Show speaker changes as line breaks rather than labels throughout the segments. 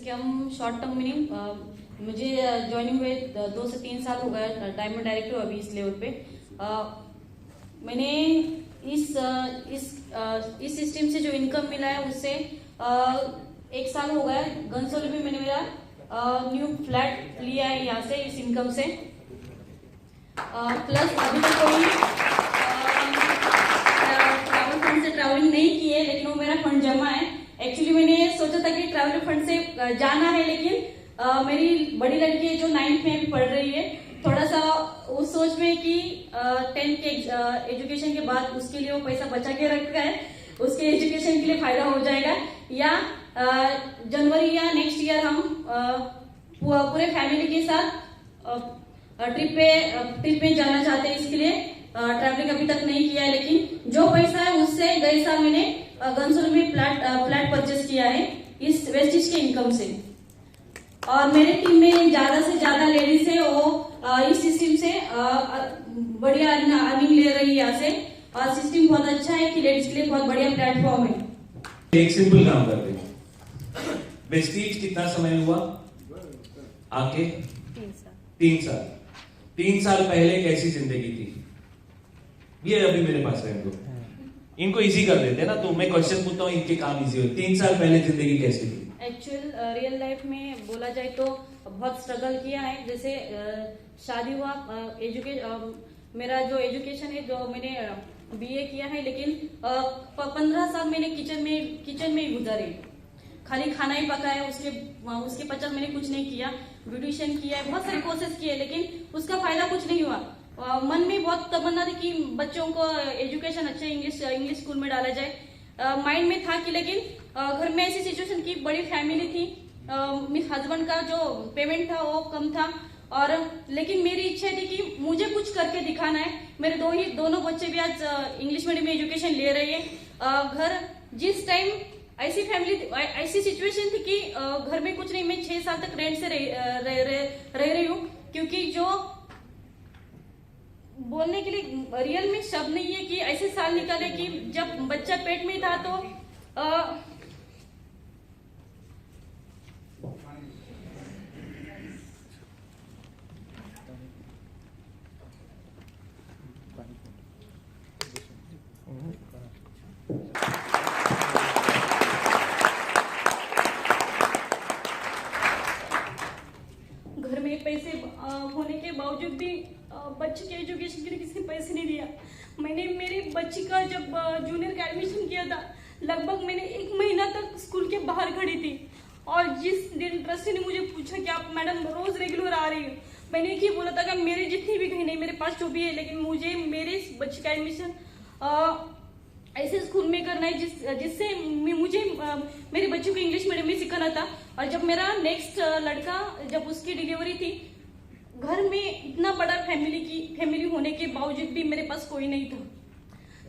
कि हम short term meaning मुझे ज्वाइनिंग हुए 2 से 3 साल हो गया डायमंड डायरेक्टर अभी इस लेवल पे। मैंने इस सिस्टम से जो इनकम मिला है उससे 1 साल हो गया। घनसोली में मैंने मेरा न्यू फ्लैट लिया है यहाँ से इस इनकम से। प्लस अभी तक कोई ट्रैवल फंड से ट्रैवलिंग नहीं की है, लेकिन वो मेरा फंड जमा है। एक्चुअली मैंने सोचा था कि ट्रैवल फंड से जाना है, लेकिन मेरी बड़ी लड़की है जो 9th में भी पढ़ रही है, थोड़ा सा उस सोच में कि 10th के एजुकेशन के बाद उसके लिए वो पैसा बचा के रखा है, उसके एजुकेशन के लिए फायदा हो जाएगा। या जनवरी या नेक्स्ट ईयर हम पूरे फैमिली के साथ ट्रिप पे जाना चाहते हैं। इसके लिए ट्रैवलिंग अभी तक नहीं किया है, लेकिन जो पैसा है उससे गए साल मैंने घनसोली में फ्लैट परचेस किया है इस वेस्टेज के इनकम से। और मेरे टीम में ज्यादा से ज्यादा लेडीज है, वो इस सिस्टम से बढ़िया अर्निंग ले रही है यहाँ से। और सिस्टम बहुत अच्छा है कि लेडीज के लिए बहुत बढ़िया प्लेटफॉर्म है।
एक सिंपल काम करते हैं। वेस्टीज कितना समय हुआ आके? 3 साल। 3 साल पहले कैसी जिंदगी थी? ये अभी मेरे पास है, इनको इजी कर देते हैं ना, तो मैं क्वेश्चन पूछता हूँ, इनके काम इजी हो। 3 साल पहले जिंदगी कैसी थी?
एक्चुअल रियल लाइफ में बोला जाए तो बहुत स्ट्रगल किया है। जैसे शादी हुआ, मेरा जो एजुकेशन है, जो मैंने बीए किया है, लेकिन 15 साल मैंने किचन में ही गुजारे। खाली खाना ही पकाया, उसके पश्चात मैंने कुछ नहीं किया। ब्यूटिशियन किया है, बहुत सारी कोर्सेज किए, लेकिन उसका फायदा कुछ नहीं हुआ। मन में बहुत तमन्ना थी कि बच्चों को एजुकेशन अच्छे इंग्लिश स्कूल में डाला जाए, माइंड में था कि, लेकिन घर में ऐसी सिचुएशन की बड़ी फैमिली थी, मिस हस्बैंड का जो पेमेंट था वो कम था, और लेकिन मेरी इच्छा थी कि मुझे कुछ करके दिखाना है। मेरे दोनों बच्चे भी आज इंग्लिश मीडियम में एजुकेशन ले रहे हैं। घर जिस टाइम ऐसी सिचुएशन थी कि घर में कुछ नहीं, मैं 6 साल तक रेंट से रह रही हूँ, क्योंकि जो बोलने के लिए रियल में शब्द नहीं है कि ऐसे साल निकाले कि जब बच्चा पेट में था तो घर में पैसे होने के बावजूद भी बच्चे के एजुकेशन के लिए किसी ने पैसे नहीं दिया। मैंने मेरी बच्ची का जब जूनियर का एडमिशन किया था, लगभग मैंने 1 महीना तक स्कूल के बाहर खड़ी थी। और जिस दिन ट्रस्टी ने मुझे पूछा कि आप मैडम रोज रेगुलर आ रही हो, मैंने एक ही बोला था कि मेरी जितनी भी कहीं नहीं, मेरे पास जो भी है, लेकिन मुझे मेरे बच्चे का एडमिशन ऐसे स्कूल में करना है जिससे मुझे मेरे बच्चों को इंग्लिश मीडियम में सिखाना था। और जब मेरा नेक्स्ट लड़का, जब उसकी डिलीवरी थी, घर में इतना बड़ा फैमिली होने के बावजूद भी मेरे पास कोई नहीं था।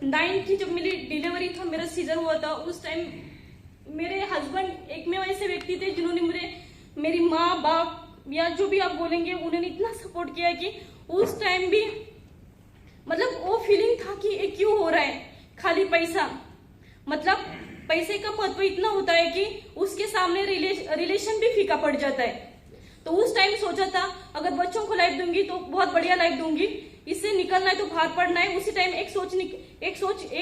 9th की जब मेरी डिलीवरी था, मेरा सीजर हुआ था, उस टाइम मेरे हस्बैंड एकमेव ऐसे व्यक्ति थे जिन्होंने मेरी माँ बाप या जो भी आप बोलेंगे, उन्होंने इतना सपोर्ट किया कि उस टाइम भी मतलब वो फीलिंग था कि ये क्यों हो रहा है, खाली पैसा, मतलब पैसे का महत्व इतना होता है कि उसके सामने रिलेशन भी फीका पड़ जाता है। तो उस टाइम सोचा था अगर बच्चों को लाइफ दूंगी तो बहुत बढ़िया लाइफ दूंगी, इससे निकलना है तो बाहर पढ़ना है। उसी टाइम एक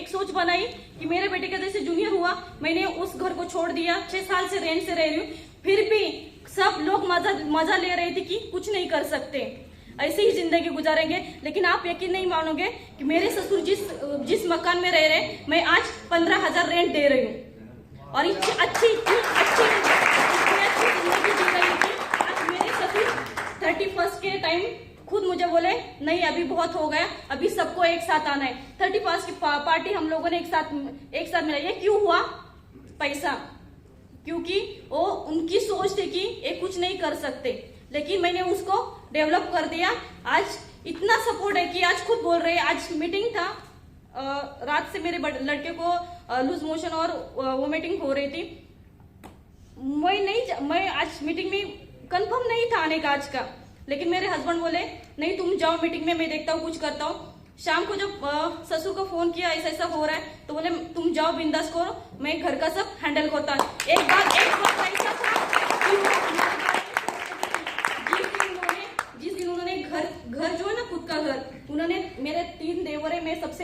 सोच बनाई कि मेरे बेटे का जैसे जूनियर हुआ, मैंने उस घर को छोड़ दिया। 6 साल से रेंट से रह रही हूँ, फिर भी सब लोग मजा ले रहे थे कि कुछ नहीं कर सकते, ऐसे ही जिंदगी गुजारेंगे। लेकिन आप यकीन नहीं मानोगे कि मेरे ससुर जिस मकान में रह रहे, मैं आज 15,000 रेंट दे रही हूँ, और इतनी अच्छी जिंदगी जी रही थी। 31st के टाइम खुद मुझे बोले नहीं अभी बहुत हो गया, अभी सबको एक साथ आना है। 31st की पार्टी हम लोगों ने एक साथ मिला। ये क्यों हुआ? पैसा, क्योंकि वो उनकी सोच थी कि ये कुछ नहीं कर सकते, लेकिन मैंने उसको डेवलप कर दिया। आज इतना सपोर्ट है कि आज खुद बोल रहे हैं। आज मीटिंग था, रात से मेरे लड़के को लूज मोशन और वोमिटिंग हो रही थी। मैं आज मीटिंग में कंफर्म नहीं था आने का आज का, लेकिन मेरे हस्बैंड बोले नहीं तुम जाओ मीटिंग में, मैं देखता हूँ कुछ करता हूँ। शाम को जब ससुर को फोन किया ऐसा हो रहा है, तो बोले तुम जाओ बिंदास करो, मैं घर का सब हैंडल करता हूँ। एक बात ऐसा था कि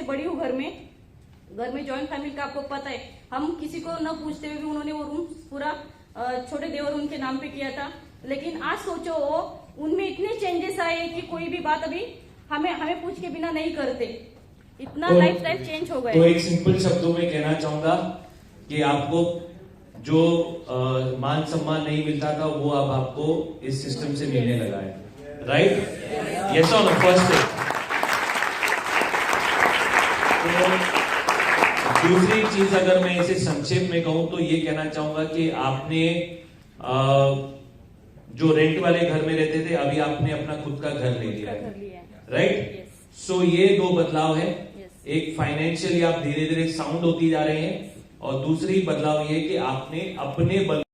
बड़ी हूँ घर में जॉइंट फैमिली का आपको पता है, हम किसी को न पूछते हुए भी उन्होंने वो रूम पूरा छोटे देवर उनके नाम पे किया था। लेकिन आज सोचो वो उनमें इतने चेंजेस आए कि कोई भी बात अभी हमें पूछ के बिना नहीं करते, इतना लाइफ स्टाइल चेंज हो गया।
तो एक सिंपल शब्दों में कहना चाहूंगा कि आपको जो मान सम्मान नहीं मिलता था वो अब आपको इस सिस्टम से मिलने लगा है, राइट? यस और नो, फर्स्ट थिंग। दूसरी चीज अगर मैं इसे संक्षेप में कहूं तो ये कहना चाहूंगा कि आपने जो रेंट वाले घर में रहते थे अभी आपने अपना खुद का घर ले लिया है, राइट? सो ये दो बदलाव है। एक फाइनेंशियली आप धीरे धीरे साउंड होती जा रहे हैं और दूसरी बदलाव ये कि आपने अपने